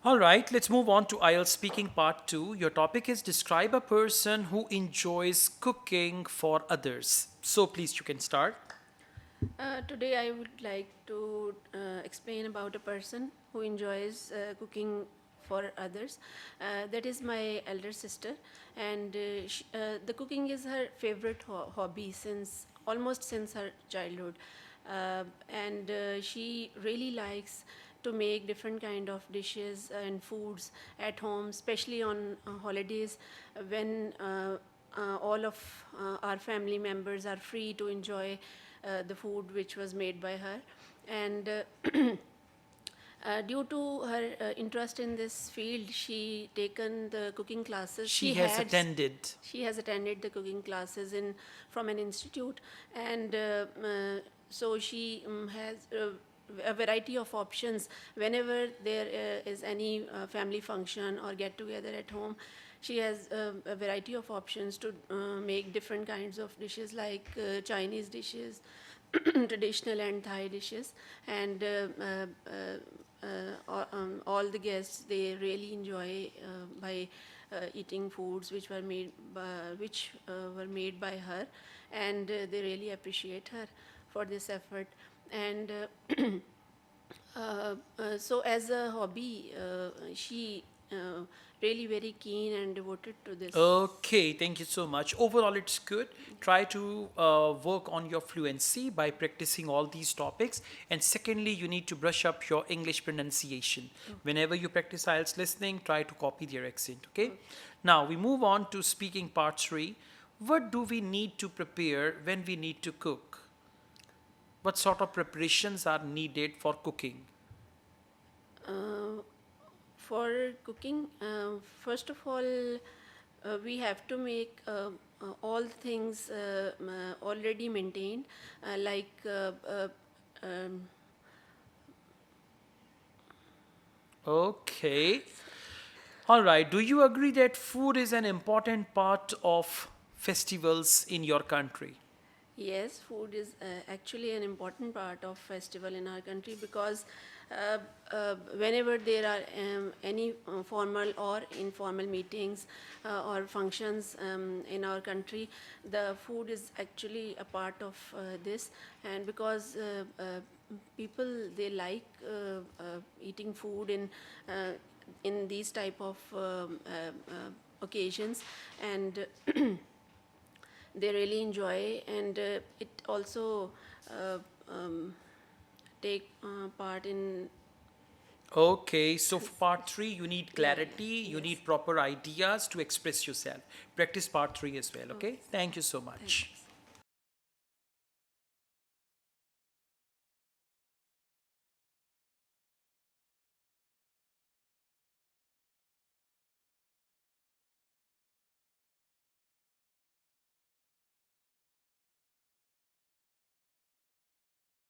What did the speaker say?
All right, let's move on to Ielts speaking part 2. Your topic is describe a person who enjoys cooking for others. So please, you can start. Today, I would like to explain about a person who enjoys cooking for others. That is my elder sister, and the cooking is her favorite hobby since almost since her childhood, and she really likes to make different kind of dishes and foods at home, especially on holidays when all of our family members are free to enjoy the food which was made by her. And due to her interest in this field, she taken the cooking classes. She has attended. She has attended the cooking classes in from an institute, and so she has a variety of options whenever there is any family function or get together at home. She has a variety of options to make different kinds of dishes like Chinese dishes, traditional and Thai dishes, and all the guests, they really enjoy by eating foods which were made by her, and they really appreciate her for this effort. And so as a hobby, she really very keen and devoted to this. Okay, thank you so much. Overall, it's good. Try to work on your fluency by practicing all these topics. And secondly, you need to brush up your English pronunciation. Whenever you practice IELTS listening, try to copy their accent. Okay? Now, we move on to speaking part 3. What do we need to prepare when we need to cook? What sort of preparations are needed for cooking? Uh, for cooking, first of all, we have to make all the things already maintained, like um, Okay. All right. Do you agree that food is an important part of festivals in your country? yes, food is actually an important part of festival in our country because uh, whenever there are any formal or informal meetings or functions in our country, the food is actually a part of this, and because people, they like eating food in these type of occasions, and they really enjoy, and it also uh, um, take part in Okay, so for part 3, you need yeah, clarity, you yes, need proper ideas to express yourself. Practice part 3 as well, okay, okay? Thank you so much. thanks.